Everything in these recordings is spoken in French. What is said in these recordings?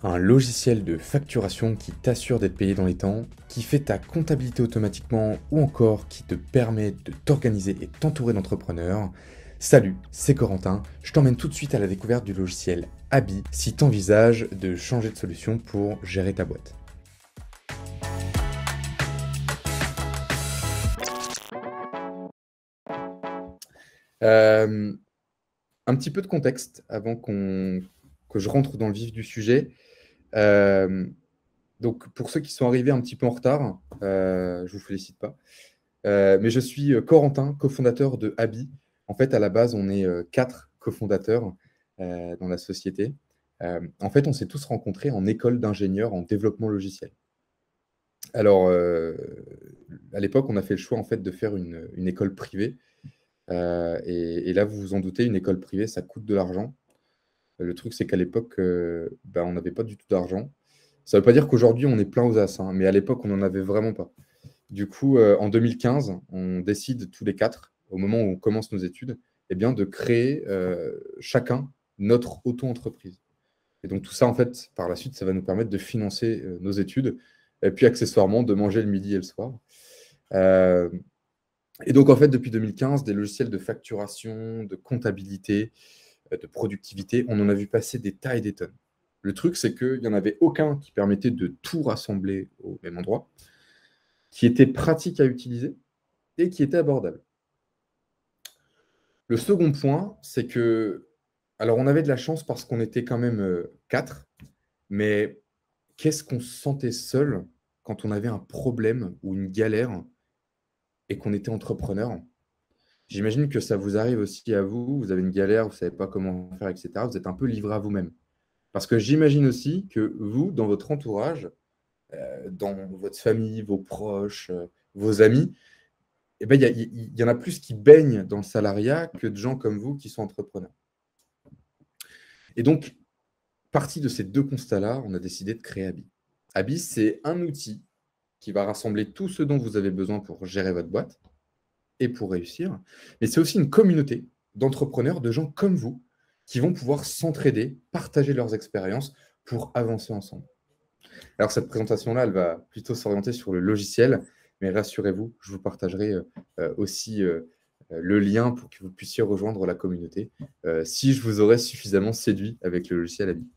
Un logiciel de facturation qui t'assure d'être payé dans les temps, qui fait ta comptabilité automatiquement ou encore qui te permet de t'organiser et t'entourer d'entrepreneurs. Salut, c'est Corentin, je t'emmène tout de suite à la découverte du logiciel Abi si tu envisages de changer de solution pour gérer ta boîte. Euh, un petit peu de contexte avant que je rentre dans le vif du sujet. Euh, donc, pour ceux qui sont arrivés un petit peu en retard, je vous félicite pas. Mais je suis Corentin, cofondateur de Abi. En fait, à la base, on est quatre cofondateurs dans la société. En fait, on s'est tous rencontrés en école d'ingénieur en développement logiciel. Alors, à l'époque, on a fait le choix en fait de faire une école privée. Et là, vous vous en doutez, une école privée, ça coûte de l'argent. Le truc, c'est qu'à l'époque, on n'avait pas du tout d'argent. Ça ne veut pas dire qu'aujourd'hui, on est plein aux as, hein, mais à l'époque, on n'en avait vraiment pas. Du coup, en 2015, on décide tous les quatre, au moment où on commence nos études, eh bien, de créer chacun notre auto-entreprise. Et donc tout ça, en fait, par la suite, ça va nous permettre de financer nos études et puis accessoirement de manger le midi et le soir. Euh, et donc, en fait, depuis 2015, des logiciels de facturation, de comptabilité, de productivité, on en a vu passer des tas et des tonnes. Le truc, c'est qu'il n'y en avait aucun qui permettait de tout rassembler au même endroit, qui était pratique à utiliser et qui était abordable. Le second point, c'est que, alors on avait de la chance parce qu'on était quand même quatre, mais qu'est-ce qu'on se sentait seul quand on avait un problème ou une galère et qu'on était entrepreneur? J'imagine que ça vous arrive aussi à vous, vous avez une galère, vous ne savez pas comment faire, etc. Vous êtes un peu livré à vous-même. Parce que j'imagine aussi que vous, dans votre entourage, dans votre famille, vos proches, vos amis, eh ben, il y en a plus qui baignent dans le salariat que de gens comme vous qui sont entrepreneurs. Et donc, parti de ces deux constats-là, on a décidé de créer Abi. Abi, c'est un outil qui va rassembler tout ce dont vous avez besoin pour gérer votre boîte et pour réussir. Mais c'est aussi une communauté d'entrepreneurs, de gens comme vous, qui vont pouvoir s'entraider, partager leurs expériences pour avancer ensemble. Alors, cette présentation-là, elle va plutôt s'orienter sur le logiciel, mais rassurez-vous, je vous partagerai aussi le lien pour que vous puissiez rejoindre la communauté si je vous aurais suffisamment séduit avec le logiciel Abi.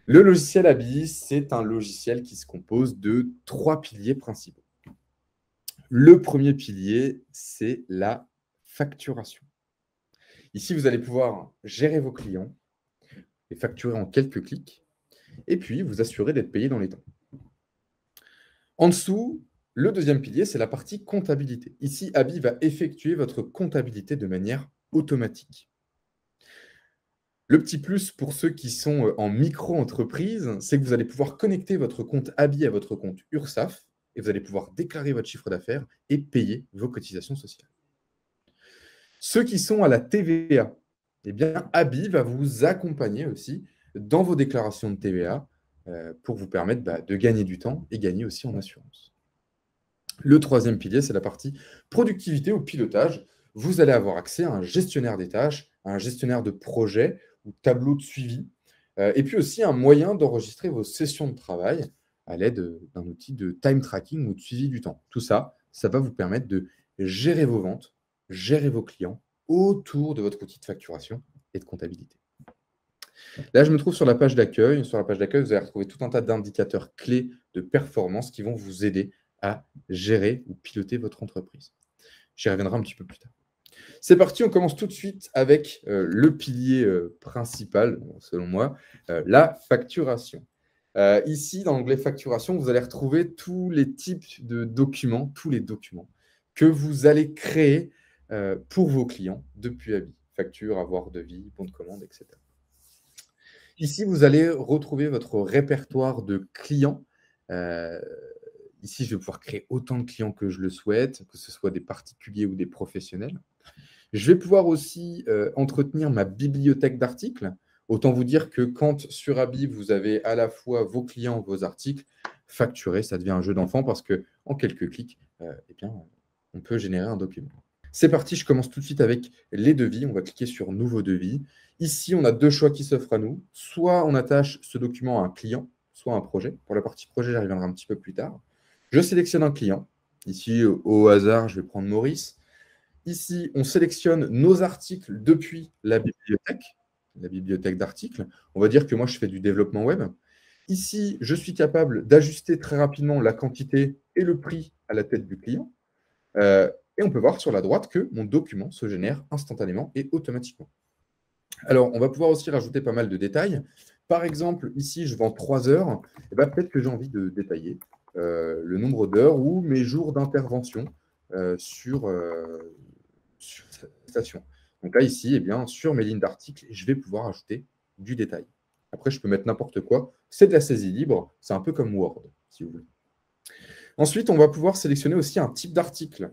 Le logiciel Abi, c'est un logiciel qui se compose de trois piliers principaux. Le premier pilier, c'est la facturation. Ici, vous allez pouvoir gérer vos clients, les facturer en quelques clics, et puis vous assurer d'être payé dans les temps. En dessous, le deuxième pilier, c'est la partie comptabilité. Ici, Abi va effectuer votre comptabilité de manière automatique. Le petit plus pour ceux qui sont en micro-entreprise, c'est que vous allez pouvoir connecter votre compte Abi à votre compte URSSAF et vous allez pouvoir déclarer votre chiffre d'affaires et payer vos cotisations sociales. Ceux qui sont à la TVA, eh bien, Abi va vous accompagner aussi dans vos déclarations de TVA pour vous permettre de gagner du temps et gagner aussi en assurance. Le troisième pilier, c'est la partie productivité ou pilotage. Vous allez avoir accès à un gestionnaire des tâches, à un gestionnaire de projet ou tableau de suivi, et puis aussi un moyen d'enregistrer vos sessions de travail à l'aide d'un outil de time tracking ou de suivi du temps. Tout ça, ça va vous permettre de gérer vos ventes, gérer vos clients autour de votre outil de facturation et de comptabilité. Là, je me trouve sur la page d'accueil. Sur la page d'accueil, vous allez retrouver tout un tas d'indicateurs clés de performance qui vont vous aider à gérer ou piloter votre entreprise. J'y reviendrai un petit peu plus tard. C'est parti, on commence tout de suite avec le pilier principal, selon moi, la facturation. Ici, dans l'onglet facturation, vous allez retrouver tous les types de documents, tous les documents que vous allez créer pour vos clients depuis Abi. Facture, avoir, devis, bon de commande, etc. Ici, vous allez retrouver votre répertoire de clients. Euh, Ici, je vais pouvoir créer autant de clients que je le souhaite, que ce soit des particuliers ou des professionnels. Je vais pouvoir aussi entretenir ma bibliothèque d'articles. Autant vous dire que quand sur Abi, vous avez à la fois vos clients, vos articles, facturer, ça devient un jeu d'enfant parce qu'en quelques clics, on peut générer un document. C'est parti, je commence tout de suite avec les devis. On va cliquer sur Nouveau devis. Ici, on a deux choix qui s'offrent à nous. Soit on attache ce document à un client, soit à un projet. Pour la partie projet, j'y reviendrai un petit peu plus tard. Je sélectionne un client. Ici, au hasard, je vais prendre Maurice. Ici, on sélectionne nos articles depuis la bibliothèque d'articles. On va dire que moi, je fais du développement web. Ici, je suis capable d'ajuster très rapidement la quantité et le prix à la tête du client. Et on peut voir sur la droite que mon document se génère instantanément et automatiquement. Alors, on va pouvoir aussi rajouter pas mal de détails. Par exemple, ici, je vends 3 heures. Et ben, peut-être que j'ai envie de détailler le nombre d'heures ou mes jours d'intervention sur cette station. Donc là, ici, eh bien, sur mes lignes d'articles, je vais pouvoir ajouter du détail. Après, je peux mettre n'importe quoi. C'est de la saisie libre. C'est un peu comme Word, si vous voulez. Ensuite, on va pouvoir sélectionner aussi un type d'article.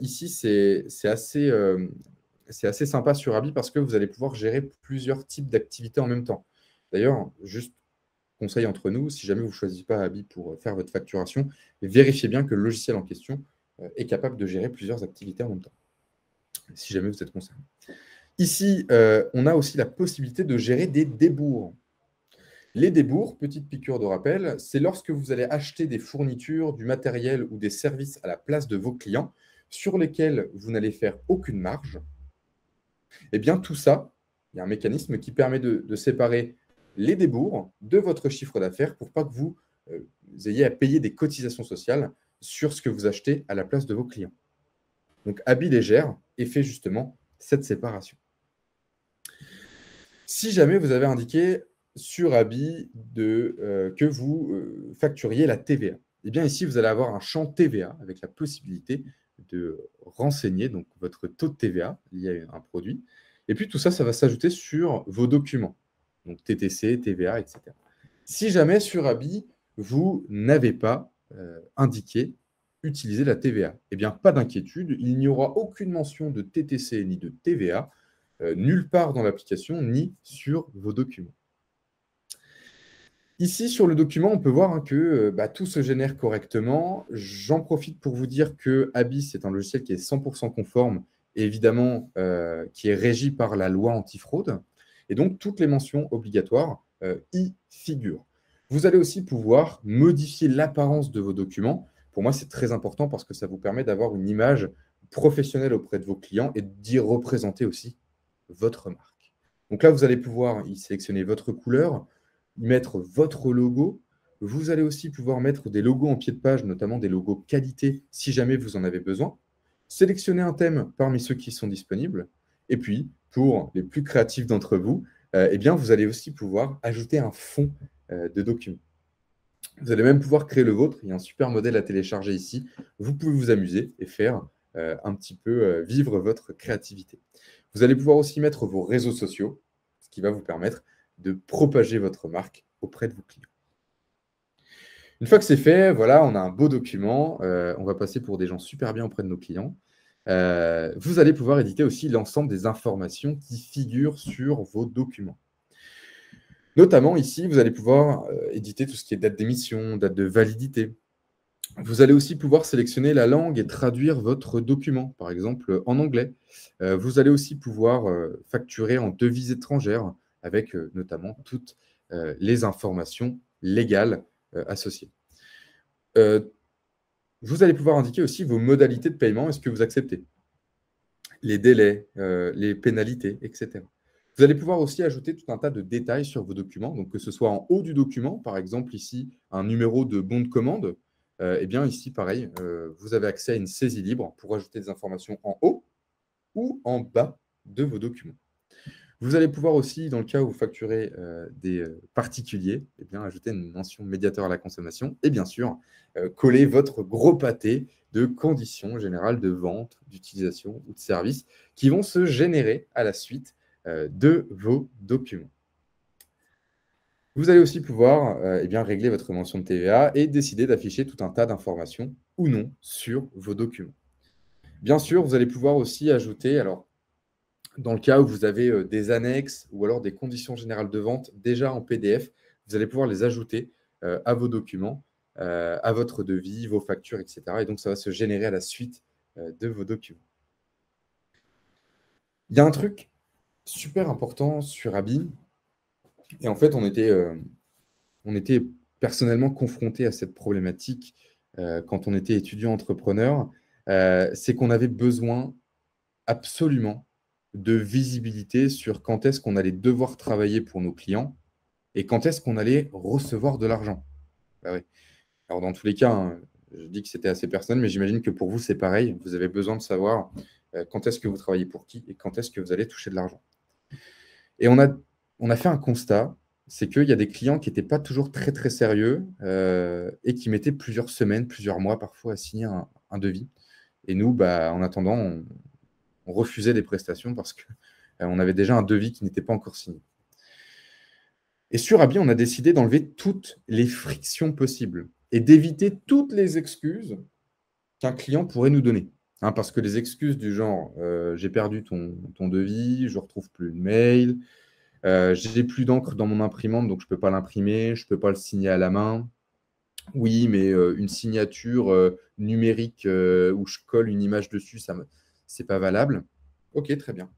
Ici, c'est assez sympa sur Abi parce que vous allez pouvoir gérer plusieurs types d'activités en même temps. D'ailleurs, juste conseil entre nous, si jamais vous ne choisissez pas Abi pour faire votre facturation, vérifiez bien que le logiciel en question est capable de gérer plusieurs activités en même temps, si jamais vous êtes concerné. Ici, on a aussi la possibilité de gérer des débours. Les débours, petite piqûre de rappel, c'est lorsque vous allez acheter des fournitures, du matériel ou des services à la place de vos clients sur lesquels vous n'allez faire aucune marge. Eh bien, tout ça, il y a un mécanisme qui permet de séparer les débours de votre chiffre d'affaires pour pas que vous ayez à payer des cotisations sociales sur ce que vous achetez à la place de vos clients. Donc, Abi Légère et fait justement cette séparation. Si jamais vous avez indiqué sur Abi que vous facturiez la TVA, eh bien ici, vous allez avoir un champ TVA avec la possibilité de renseigner donc, votre taux de TVA lié à un produit. Et puis tout ça, ça va s'ajouter sur vos documents, donc TTC, TVA, etc. Si jamais sur Abi, vous n'avez pas indiqué utiliser la TVA, eh bien pas d'inquiétude, il n'y aura aucune mention de TTC ni de TVA nulle part dans l'application ni sur vos documents. Ici, sur le document, on peut voir que tout se génère correctement. J'en profite pour vous dire que Abyss est un logiciel qui est 100% conforme et évidemment qui est régi par la loi antifraude. Et donc, toutes les mentions obligatoires y figurent. Vous allez aussi pouvoir modifier l'apparence de vos documents. Pour moi, c'est très important parce que ça vous permet d'avoir une image professionnelle auprès de vos clients et d'y représenter aussi votre marque. Donc là, vous allez pouvoir y sélectionner votre couleur, mettre votre logo. Vous allez aussi pouvoir mettre des logos en pied de page, notamment des logos qualité, si jamais vous en avez besoin. Sélectionner un thème parmi ceux qui sont disponibles. Et puis, pour les plus créatifs d'entre vous, eh bien, vous allez aussi pouvoir ajouter un fond de document. Vous allez même pouvoir créer le vôtre. Il y a un super modèle à télécharger ici. Vous pouvez vous amuser et faire un petit peu vivre votre créativité. Vous allez pouvoir aussi mettre vos réseaux sociaux, ce qui va vous permettre de propager votre marque auprès de vos clients. Une fois que c'est fait, voilà, on a un beau document. On va passer pour des gens super bien auprès de nos clients. Vous allez pouvoir éditer aussi l'ensemble des informations qui figurent sur vos documents. Notamment ici, vous allez pouvoir éditer tout ce qui est date d'émission, date de validité. Vous allez aussi pouvoir sélectionner la langue et traduire votre document, par exemple en anglais. Vous allez aussi pouvoir facturer en devises étrangères avec notamment toutes les informations légales associées. Vous allez pouvoir indiquer aussi vos modalités de paiement et ce que vous acceptez, les délais, les pénalités, etc. Vous allez pouvoir aussi ajouter tout un tas de détails sur vos documents, donc que ce soit en haut du document, par exemple ici, un numéro de bon de commande. Eh bien ici, pareil, vous avez accès à une saisie libre pour ajouter des informations en haut ou en bas de vos documents. Vous allez pouvoir aussi, dans le cas où vous facturez des particuliers, eh bien, ajouter une mention médiateur à la consommation et bien sûr, coller votre gros pâté de conditions générales de vente, d'utilisation ou de service qui vont se générer à la suite de vos documents. Vous allez aussi pouvoir eh bien, régler votre mention de TVA et décider d'afficher tout un tas d'informations ou non sur vos documents. Bien sûr, vous allez pouvoir aussi ajouter, alors, dans le cas où vous avez des annexes ou alors des conditions générales de vente déjà en PDF, vous allez pouvoir les ajouter à vos documents, à votre devis, vos factures, etc. Et donc, ça va se générer à la suite de vos documents. Il y a un truc super important sur Abi, et en fait, on était personnellement confrontés à cette problématique quand on était étudiant entrepreneur, c'est qu'on avait besoin absolument de visibilité sur quand est-ce qu'on allait devoir travailler pour nos clients et quand est-ce qu'on allait recevoir de l'argent. Bah ouais. Alors, dans tous les cas, hein, je dis que c'était assez personnel, mais j'imagine que pour vous, c'est pareil. Vous avez besoin de savoir quand est-ce que vous travaillez pour qui et quand est-ce que vous allez toucher de l'argent. Et on a fait un constat, c'est qu'il y a des clients qui n'étaient pas toujours très, très sérieux et qui mettaient plusieurs semaines, plusieurs mois parfois à signer un devis. Et nous, bah, en attendant, on refusait des prestations parce qu'on avait déjà un devis qui n'était pas encore signé. Et sur Abi, on a décidé d'enlever toutes les frictions possibles et d'éviter toutes les excuses qu'un client pourrait nous donner. Hein, parce que les excuses du genre j'ai perdu ton devis, je ne retrouve plus le mail, j'ai plus d'encre dans mon imprimante, donc je ne peux pas l'imprimer, je ne peux pas le signer à la main. Oui, mais une signature numérique où je colle une image dessus, ce n'est pas valable. Ok, très bien.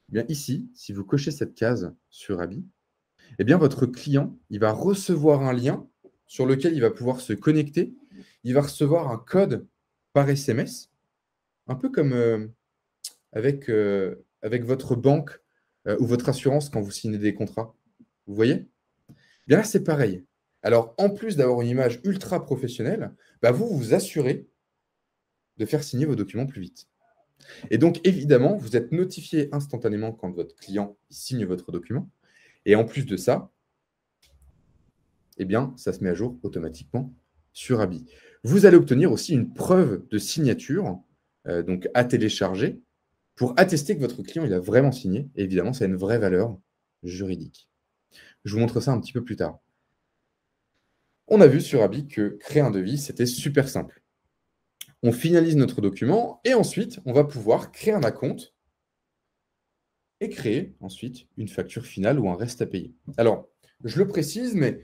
Eh bien, ici, si vous cochez cette case sur Abi, eh bien, votre client, il va recevoir un lien sur lequel il va pouvoir se connecter. Il va recevoir un code par SMS, un peu comme avec votre banque ou votre assurance quand vous signez des contrats. Vous voyez? Bien là, c'est pareil. Alors, en plus d'avoir une image ultra professionnelle, bah, vous vous assurez de faire signer vos documents plus vite. Et donc, évidemment, vous êtes notifié instantanément quand votre client signe votre document. Et en plus de ça, eh bien, ça se met à jour automatiquement sur Abi. Vous allez obtenir aussi une preuve de signature, donc à télécharger, pour attester que votre client il a vraiment signé. Et évidemment, ça a une vraie valeur juridique. Je vous montre ça un petit peu plus tard. On a vu sur Abi que créer un devis, c'était super simple. On finalise notre document et ensuite, on va pouvoir créer un acompte et créer ensuite une facture finale ou un reste à payer. Alors, je le précise, mais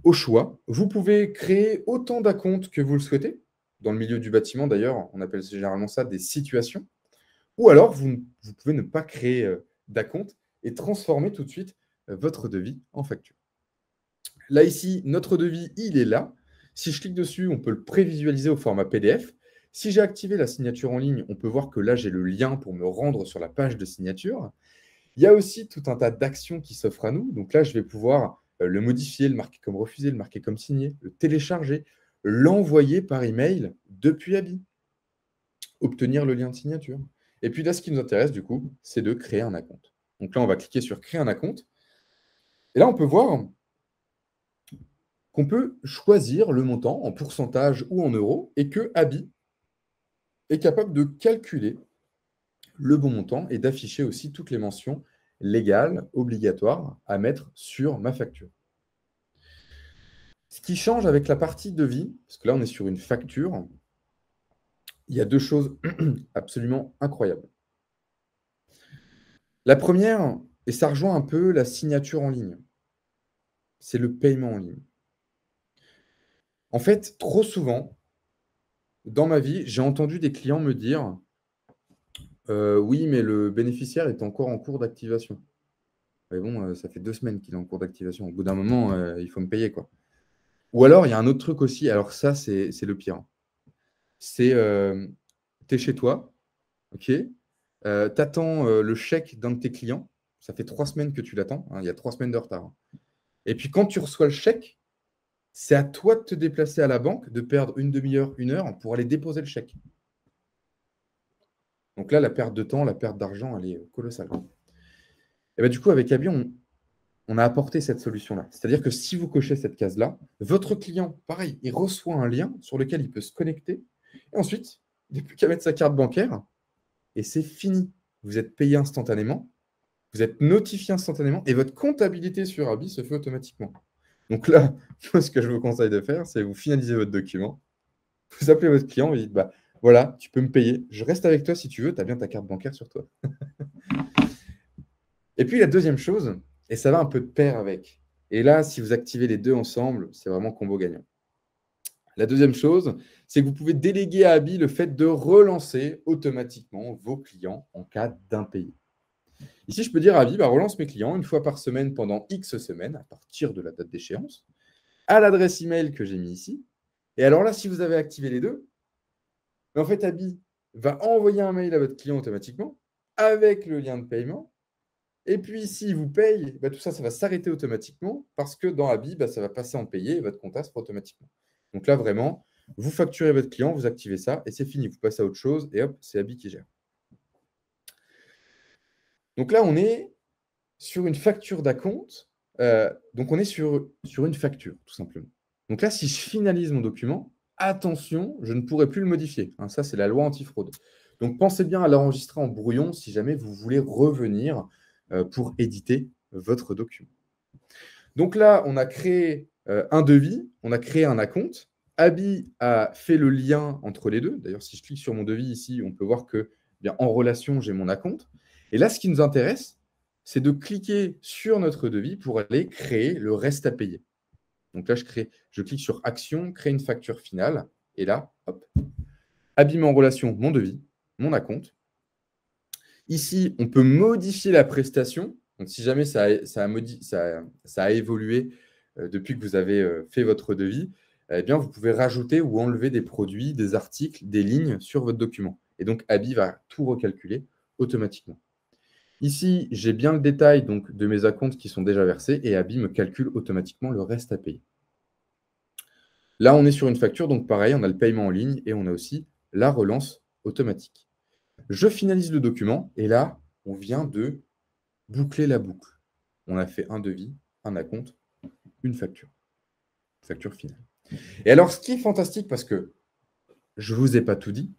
au choix, vous pouvez créer autant d'acomptes que vous le souhaitez. Dans le milieu du bâtiment, d'ailleurs, on appelle généralement ça des situations. Ou alors, vous pouvez ne pas créer d'acompte et transformer tout de suite votre devis en facture. Là, ici, notre devis, il est là. Si je clique dessus, on peut le prévisualiser au format PDF. Si j'ai activé la signature en ligne, on peut voir que là, j'ai le lien pour me rendre sur la page de signature. Il y a aussi tout un tas d'actions qui s'offrent à nous. Donc là, je vais pouvoir le modifier, le marquer comme refusé, le marquer comme signé, le télécharger, l'envoyer par email depuis Abi, obtenir le lien de signature. Et puis là, ce qui nous intéresse, du coup, c'est de créer un acompte. Donc là, on va cliquer sur créer un acompte. Et là, on peut voir qu'on peut choisir le montant en pourcentage ou en euros et que Abi est capable de calculer le bon montant et d'afficher aussi toutes les mentions légales, obligatoires à mettre sur ma facture. Ce qui change avec la partie devis, parce que là on est sur une facture, il y a deux choses absolument incroyables. La première, et ça rejoint un peu la signature en ligne, c'est le paiement en ligne. En fait, trop souvent, dans ma vie, j'ai entendu des clients me dire oui, mais le bénéficiaire est encore en cours d'activation. Mais bon, ça fait 2 semaines qu'il est en cours d'activation. Au bout d'un moment, il faut me payer, quoi. Ou alors, il y a un autre truc aussi. Alors ça, c'est le pire. C'est, tu es chez toi, OK, tu attends le chèque d'un de tes clients. Ça fait 3 semaines que tu l'attends, hein, il y a 3 semaines de retard. Hein. Et puis quand tu reçois le chèque, c'est à toi de te déplacer à la banque, de perdre une demi-heure, 1 heure pour aller déposer le chèque. Donc là, la perte de temps, la perte d'argent, elle est colossale. Et bah, du coup, avec Abi, on a apporté cette solution-là. C'est-à-dire que si vous cochez cette case-là, votre client, pareil, il reçoit un lien sur lequel il peut se connecter. Et ensuite, il n'a plus qu'à mettre sa carte bancaire et c'est fini. Vous êtes payé instantanément, vous êtes notifié instantanément et votre comptabilité sur Abi se fait automatiquement. Donc là, moi, ce que je vous conseille de faire, c'est vous finalisez votre document, vous appelez votre client et vous dites bah, voilà, tu peux me payer, je reste avec toi si tu veux, tu as bien ta carte bancaire sur toi. Et puis la deuxième chose, et ça va un peu de pair avec, et là, si vous activez les deux ensemble, c'est vraiment combo gagnant. La deuxième chose, c'est que vous pouvez déléguer à Abi le fait de relancer automatiquement vos clients en cas d'impayé. Ici, je peux dire à Abi, relance mes clients une fois par semaine pendant X semaines, à partir de la date d'échéance, à l'adresse email que j'ai mis ici. Et alors là, si vous avez activé les deux, en fait, Abi va envoyer un mail à votre client automatiquement avec le lien de paiement. Et puis, s'il vous paye, tout ça, ça va s'arrêter automatiquement parce que dans Abi, ça va passer en payé et votre compta se fera automatiquement. Donc là, vraiment, vous facturez votre client, vous activez ça et c'est fini. Vous passez à autre chose et hop, c'est Abi qui gère. Donc là, on est sur une facture d'acompte. Donc, on est sur une facture, tout simplement. Donc là, si je finalise mon document, attention, je ne pourrai plus le modifier. Hein, ça, c'est la loi antifraude. Donc, pensez bien à l'enregistrer en brouillon si jamais vous voulez revenir pour éditer votre document. Donc là, on a créé un devis, on a créé un acompte. Abi a fait le lien entre les deux. D'ailleurs, si je clique sur mon devis ici, on peut voir que en relation, j'ai mon acompte. Et là, ce qui nous intéresse, c'est de cliquer sur notre devis pour aller créer le reste à payer. Donc là, je clique sur Action, créer une facture finale. Et là, hop, Abi met en relation mon devis, mon acompte. Ici, on peut modifier la prestation. Donc, si jamais ça a évolué depuis que vous avez fait votre devis, eh bien, vous pouvez rajouter ou enlever des produits, des articles, des lignes sur votre document. Et donc, Abi va tout recalculer automatiquement. Ici, j'ai bien le détail donc, de mes acomptes qui sont déjà versés et Abi me calcule automatiquement le reste à payer. Là, on est sur une facture, donc pareil, on a le paiement en ligne et on a aussi la relance automatique. Je finalise le document et là, on vient de boucler la boucle. On a fait un devis, un acompte, une facture finale. Et alors, ce qui est fantastique, parce que je ne vous ai pas tout dit,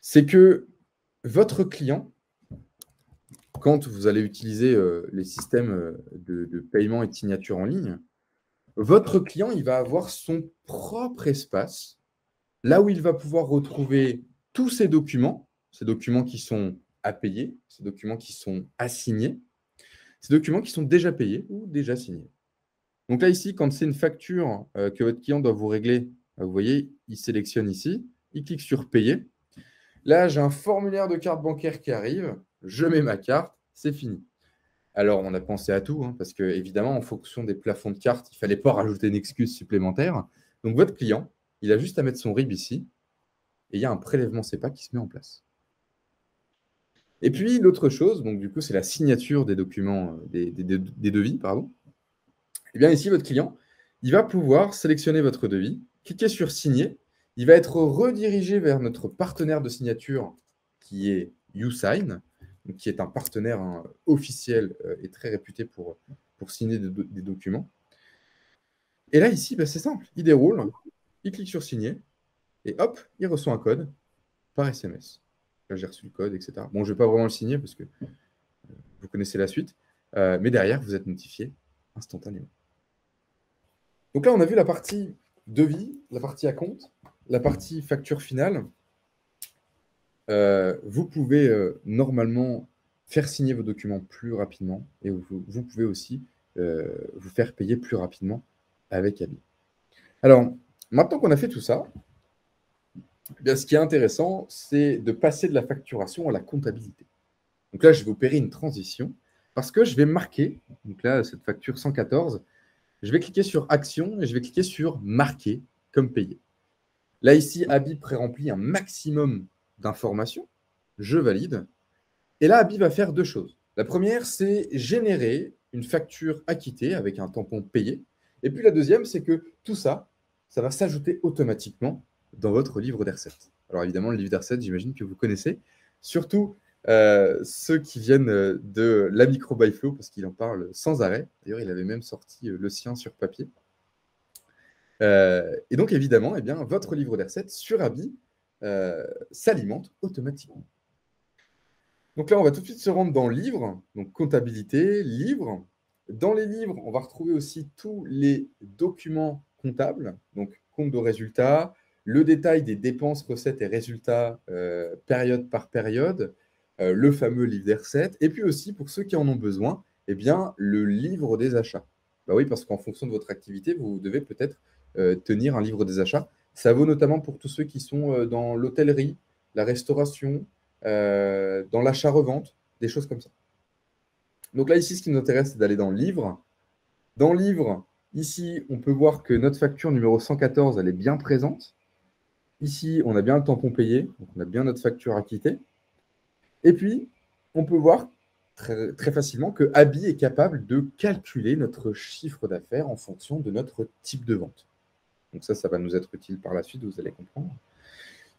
c'est que votre client, quand vous allez utiliser les systèmes de paiement et de signature en ligne, votre client, il va avoir son propre espace, là où il va pouvoir retrouver tous ces documents qui sont à payer, ces documents qui sont à signer, ces documents qui sont déjà payés ou déjà signés. Donc là, ici, quand c'est une facture que votre client doit vous régler, vous voyez, il sélectionne ici, il clique sur Payer. Là, j'ai un formulaire de carte bancaire qui arrive, je mets ma carte, c'est fini. Alors, on a pensé à tout, parce que évidemment, en fonction des plafonds de carte, il ne fallait pas rajouter une excuse supplémentaire. Donc, votre client, il a juste à mettre son RIB ici, et il y a un prélèvement SEPA qui se met en place. Et puis, l'autre chose, donc du coup, c'est la signature des documents, des devis, pardon. Eh bien, ici, votre client, il va pouvoir sélectionner votre devis, cliquer sur Signer. Il va être redirigé vers notre partenaire de signature qui est YouSign, qui est un partenaire officiel et très réputé pour signer des documents. Et là, ici, c'est simple. Il déroule, il clique sur Signer et hop, il reçoit un code par SMS. Là, j'ai reçu le code, etc. Bon, je ne vais pas vraiment le signer parce que vous connaissez la suite. Mais derrière, vous êtes notifié instantanément. Donc là, on a vu la partie devis, la partie acompte, la partie facture finale. Vous pouvez normalement faire signer vos documents plus rapidement et vous pouvez aussi vous faire payer plus rapidement avec Abi. Alors, maintenant qu'on a fait tout ça, eh bien, ce qui est intéressant, c'est de passer de la facturation à la comptabilité. Donc là, je vais opérer une transition parce que je vais marquer, donc là, cette facture 114, je vais cliquer sur Action et je vais cliquer sur Marquer comme payé. Là, ici, Abi pré-remplit un maximum d'informations. Je valide. Et là, Abi va faire deux choses. La première, c'est générer une facture acquittée avec un tampon payé. Et puis la deuxième, c'est que tout ça, ça va s'ajouter automatiquement dans votre livre des recettes. Alors évidemment, le livre des recettes, j'imagine que vous connaissez. Surtout ceux qui viennent de la Micro by Flow, parce qu'il en parle sans arrêt. D'ailleurs, il avait même sorti le sien sur papier. Et donc, évidemment, eh bien, votre livre des recettes sur Abi s'alimente automatiquement. Donc là, on va tout de suite se rendre dans Livre, donc comptabilité, Livre. Dans les livres, on va retrouver aussi tous les documents comptables, donc compte de résultats, le détail des dépenses, recettes et résultats période par période, le fameux livre des recettes, et puis aussi, pour ceux qui en ont besoin, eh bien, le livre des achats. Bah oui, parce qu'en fonction de votre activité, vous devez peut-être tenir un livre des achats. Ça vaut notamment pour tous ceux qui sont dans l'hôtellerie, la restauration, dans l'achat-revente. des choses comme ça. Donc là, ici, ce qui nous intéresse, c'est d'aller dans le livre. Dans le livre, ici, on peut voir que notre facture numéro 114, elle est bien présente. Ici, on a bien le tampon payé, donc on a bien notre facture acquittée. Et puis, on peut voir très, très facilement que Abi est capable de calculer notre chiffre d'affaires en fonction de notre type de vente. Donc ça va nous être utile par la suite, vous allez comprendre.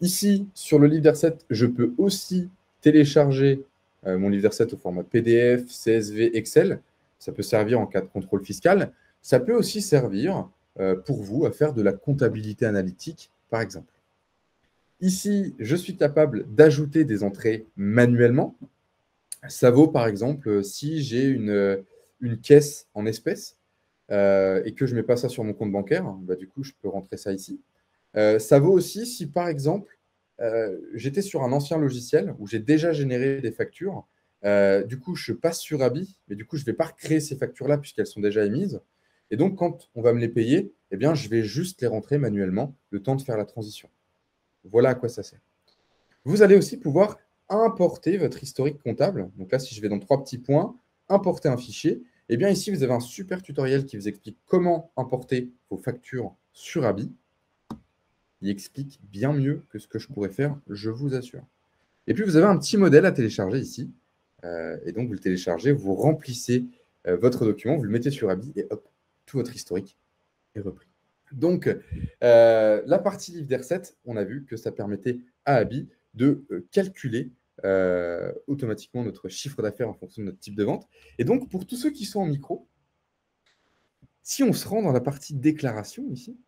Ici, sur le livre des recettes, je peux aussi télécharger mon livre des recettes au format PDF, CSV, Excel. Ça peut servir en cas de contrôle fiscal. Ça peut aussi servir pour vous à faire de la comptabilité analytique, par exemple. Ici, je suis capable d'ajouter des entrées manuellement. Ça vaut, par exemple, si j'ai une caisse en espèces et que je ne mets pas ça sur mon compte bancaire, bah, du coup, je peux rentrer ça ici. Ça vaut aussi si, par exemple, j'étais sur un ancien logiciel où j'ai déjà généré des factures. Du coup, je passe sur Abi, mais du coup, je ne vais pas recréer ces factures-là puisqu'elles sont déjà émises. Et donc, quand on va me les payer, eh bien, je vais juste les rentrer manuellement le temps de faire la transition. Voilà à quoi ça sert. Vous allez aussi pouvoir importer votre historique comptable. Donc là, si je vais dans 3 petits points, importer un fichier, eh bien ici, vous avez un super tutoriel qui vous explique comment importer vos factures sur Abi. Il explique bien mieux que ce que je pourrais faire, je vous assure. Et puis, vous avez un petit modèle à télécharger ici. Et donc, vous le téléchargez, vous remplissez votre document, vous le mettez sur Abi et hop, tout votre historique est repris. Donc, la partie livre des recettes, on a vu que ça permettait à Abi de calculer automatiquement notre chiffre d'affaires en fonction de notre type de vente. Et donc, pour tous ceux qui sont en micro, si on se rend dans la partie déclaration ici,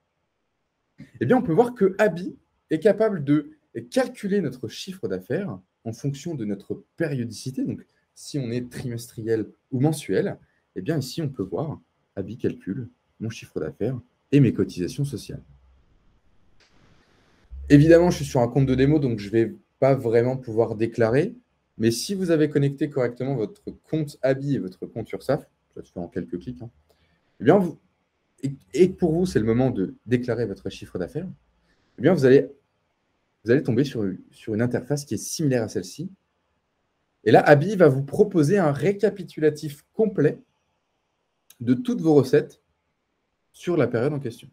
eh bien, on peut voir que Abi est capable de calculer notre chiffre d'affaires en fonction de notre périodicité. Donc, si on est trimestriel ou mensuel, eh bien, ici, on peut voir Abi calcule mon chiffre d'affaires et mes cotisations sociales. Évidemment, je suis sur un compte de démo, donc je ne vais pas vraiment pouvoir déclarer. Mais si vous avez connecté correctement votre compte Abi et votre compte URSSAF, ça se fait en quelques clics, hein, eh bien, et pour vous, c'est le moment de déclarer votre chiffre d'affaires, eh bien, vous allez tomber sur une interface qui est similaire à celle-ci. Et là, Abi va vous proposer un récapitulatif complet de toutes vos recettes sur la période en question.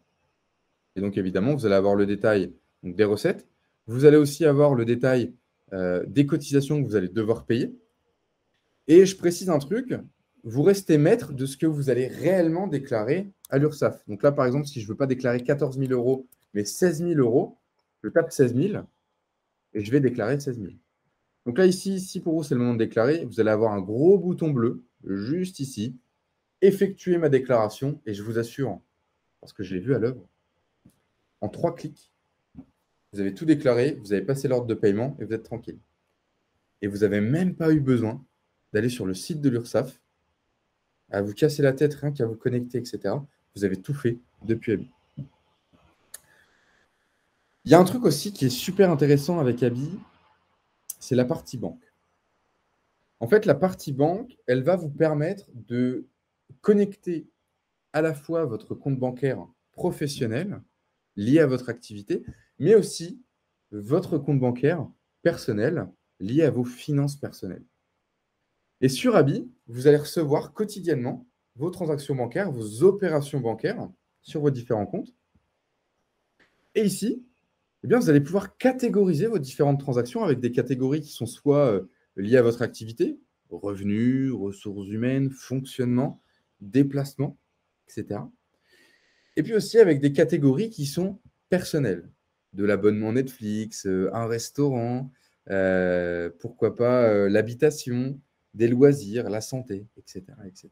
Et donc, évidemment, vous allez avoir le détail donc, des recettes. Vous allez aussi avoir le détail des cotisations que vous allez devoir payer. Et je précise un truc, vous restez maître de ce que vous allez réellement déclarer à l'URSSAF. Donc là, par exemple, si je ne veux pas déclarer 14 000 euros, mais 16 000 euros, je tape 16 000 et je vais déclarer 16 000. Donc là, ici, si pour vous, c'est le moment de déclarer, vous allez avoir un gros bouton bleu, juste ici, effectuer ma déclaration, et je vous assure, parce que je l'ai vu à l'œuvre, en 3 clics, vous avez tout déclaré, vous avez passé l'ordre de paiement et vous êtes tranquille. Et vous n'avez même pas eu besoin d'aller sur le site de l'URSSAF, à vous casser la tête, rien qu'à vous connecter, etc. Vous avez tout fait depuis Abi. Il y a un truc aussi qui est super intéressant avec Abi, c'est la partie banque. En fait, la partie banque, elle va vous permettre de connecter à la fois votre compte bancaire professionnel lié à votre activité, mais aussi votre compte bancaire personnel lié à vos finances personnelles. Et sur Abi, vous allez recevoir quotidiennement vos transactions bancaires, vos opérations bancaires sur vos différents comptes. Et ici, eh bien, vous allez pouvoir catégoriser vos différentes transactions avec des catégories qui sont soit liées à votre activité, revenus, ressources humaines, fonctionnement, déplacement, etc. Et puis aussi avec des catégories qui sont personnelles, de l'abonnement Netflix, un restaurant, pourquoi pas l'habitation, des loisirs, la santé, etc., etc.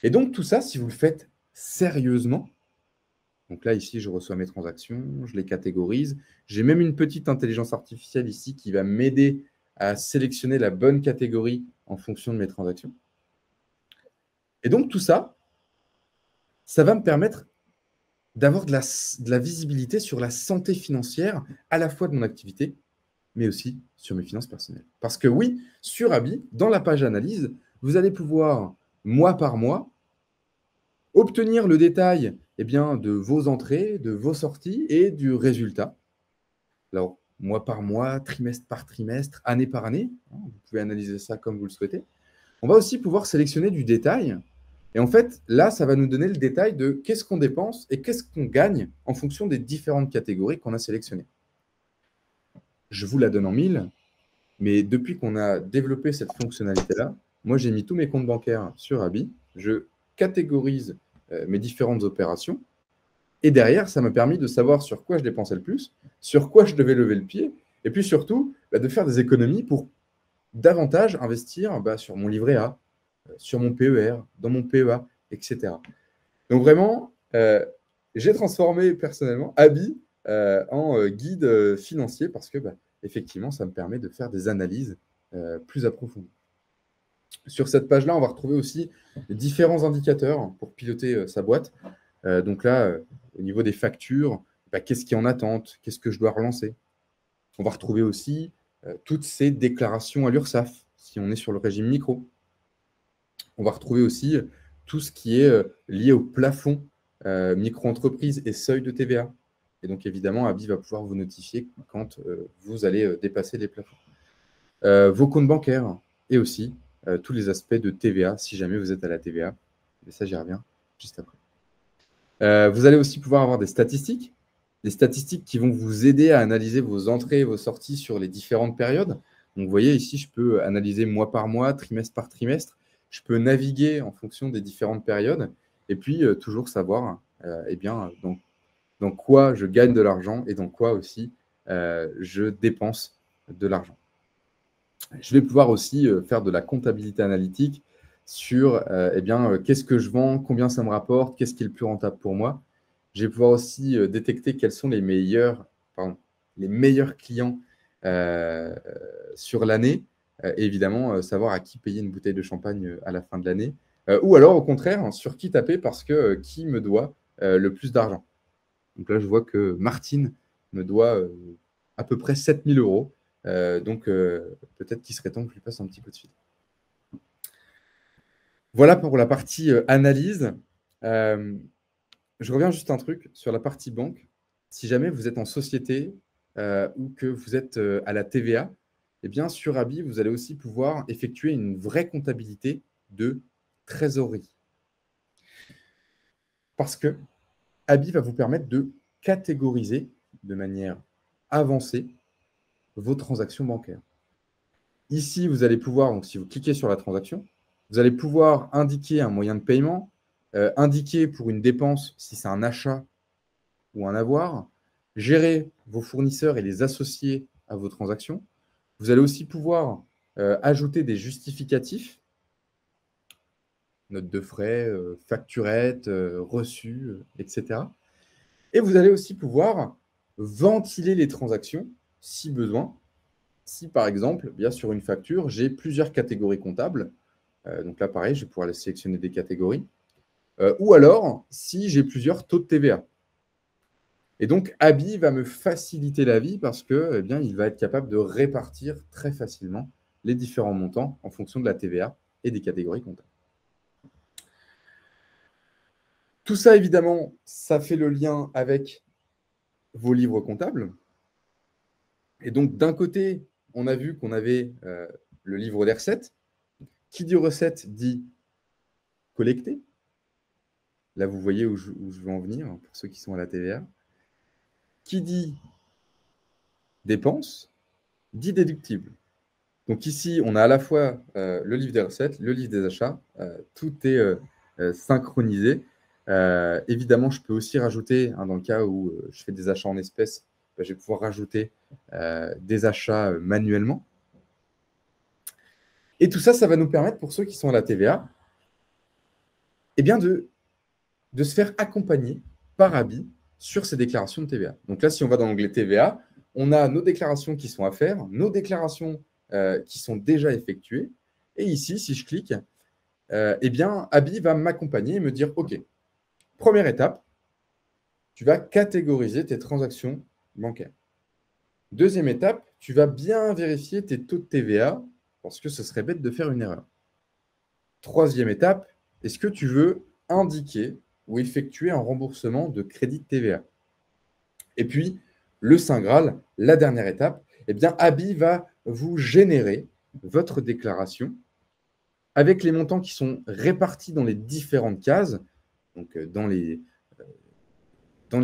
Et donc tout ça, si vous le faites sérieusement, donc là ici je reçois mes transactions, je les catégorise, j'ai même une petite intelligence artificielle ici qui va m'aider à sélectionner la bonne catégorie en fonction de mes transactions. Et donc tout ça, ça va me permettre d'avoir de la visibilité sur la santé financière, à la fois de mon activité, mais aussi sur mes finances personnelles. Parce que oui, sur Abi, dans la page analyse, vous allez pouvoir, mois par mois, obtenir le détail de vos entrées, de vos sorties et du résultat. Alors, mois par mois, trimestre par trimestre, année par année. Vous pouvez analyser ça comme vous le souhaitez. On va aussi pouvoir sélectionner du détail. Et en fait, là, ça va nous donner le détail de qu'est-ce qu'on dépense et qu'est-ce qu'on gagne en fonction des différentes catégories qu'on a sélectionnées. Je vous la donne en mille, mais depuis qu'on a développé cette fonctionnalité-là, moi, j'ai mis tous mes comptes bancaires sur Abi. Je catégorise mes différentes opérations. Et derrière, ça m'a permis de savoir sur quoi je dépensais le plus, sur quoi je devais lever le pied, et puis surtout, de faire des économies pour davantage investir sur mon livret A, sur mon PER, dans mon PEA, etc. Donc vraiment, j'ai transformé personnellement Abi en guide financier parce que effectivement, ça me permet de faire des analyses plus approfondies. Sur cette page-là, on va retrouver aussi différents indicateurs pour piloter sa boîte. Donc là, au niveau des factures, qu'est-ce qui est en attente? Qu'est-ce que je dois relancer? On va retrouver aussi toutes ces déclarations à l'URSSAF, si on est sur le régime micro. On va retrouver aussi tout ce qui est lié au plafond micro-entreprise et seuil de TVA. Et donc, évidemment, Abi va pouvoir vous notifier quand vous allez dépasser les plafonds. Vos comptes bancaires et aussi tous les aspects de TVA, si jamais vous êtes à la TVA. Mais ça, j'y reviens juste après. Vous allez aussi pouvoir avoir des statistiques qui vont vous aider à analyser vos entrées et vos sorties sur les différentes périodes. Donc, vous voyez ici, je peux analyser mois par mois, trimestre par trimestre. Je peux naviguer en fonction des différentes périodes et puis toujours savoir dans quoi je gagne de l'argent et dans quoi aussi je dépense de l'argent. Je vais pouvoir aussi faire de la comptabilité analytique sur qu'est-ce que je vends, combien ça me rapporte, qu'est-ce qui est le plus rentable pour moi. Je vais pouvoir aussi détecter quels sont les meilleurs clients sur l'année. Et évidemment, savoir à qui payer une bouteille de champagne à la fin de l'année. Ou alors, au contraire, sur qui taper parce que qui me doit le plus d'argent. Donc là, je vois que Martine me doit à peu près 7 000 euros. Donc, peut-être qu'il serait temps que je lui passe un petit coup de fil. Voilà pour la partie analyse. Je reviens juste un truc sur la partie banque. Si jamais vous êtes en société ou que vous êtes à la TVA, eh bien, sur Abi, vous allez aussi pouvoir effectuer une vraie comptabilité de trésorerie. Parce que Abi va vous permettre de catégoriser de manière avancée vos transactions bancaires. Ici, vous allez pouvoir, donc si vous cliquez sur la transaction, vous allez pouvoir indiquer un moyen de paiement, indiquer pour une dépense si c'est un achat ou un avoir, gérer vos fournisseurs et les associer à vos transactions. Vous allez aussi pouvoir ajouter des justificatifs, notes de frais, facturettes, reçus, etc. Et vous allez aussi pouvoir ventiler les transactions si besoin. Si par exemple, bien sur une facture, j'ai plusieurs catégories comptables, donc là pareil, je vais pouvoir sélectionner des catégories, ou alors si j'ai plusieurs taux de TVA. Et donc, Abi va me faciliter la vie parce que, il va être capable de répartir très facilement les différents montants en fonction de la TVA et des catégories comptables. Tout ça, évidemment, ça fait le lien avec vos livres comptables. Et donc, d'un côté, on a vu qu'on avait le livre des recettes. Qui dit recette dit collecter. Là, vous voyez où je veux en venir, pour ceux qui sont à la TVA. Qui dit dépense dit déductible. Donc ici, on a à la fois le livre des recettes, le livre des achats. Tout est synchronisé. Évidemment, je peux aussi rajouter, dans le cas où je fais des achats en espèces, je vais pouvoir rajouter des achats manuellement. Et tout ça, ça va nous permettre, pour ceux qui sont à la TVA, de se faire accompagner par Abi sur ces déclarations de TVA. Donc là, si on va dans l'onglet TVA, on a nos déclarations qui sont à faire, nos déclarations qui sont déjà effectuées. Et ici, si je clique, Abi va m'accompagner et me dire, OK, première étape, tu vas catégoriser tes transactions bancaires. Deuxième étape, tu vas bien vérifier tes taux de TVA parce que ce serait bête de faire une erreur. Troisième étape, est-ce que tu veux indiquer ou effectuer un remboursement de crédit de TVA? Et puis, le Saint Graal, la dernière étape, eh bien, Abi va vous générer votre déclaration avec les montants qui sont répartis dans les différentes cases, donc dans les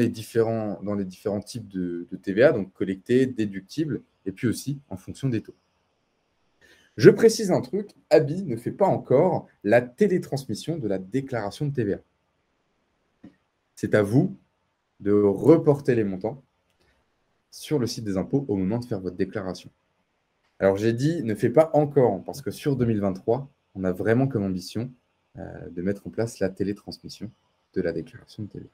différents types de TVA, donc collecté, déductible, et puis aussi en fonction des taux. Je précise un truc, Abi ne fait pas encore la télétransmission de la déclaration de TVA. C'est à vous de reporter les montants sur le site des impôts au moment de faire votre déclaration. Alors j'ai dit ne fais pas encore, parce que sur 2023, on a vraiment comme ambition de mettre en place la télétransmission de la déclaration de TVA.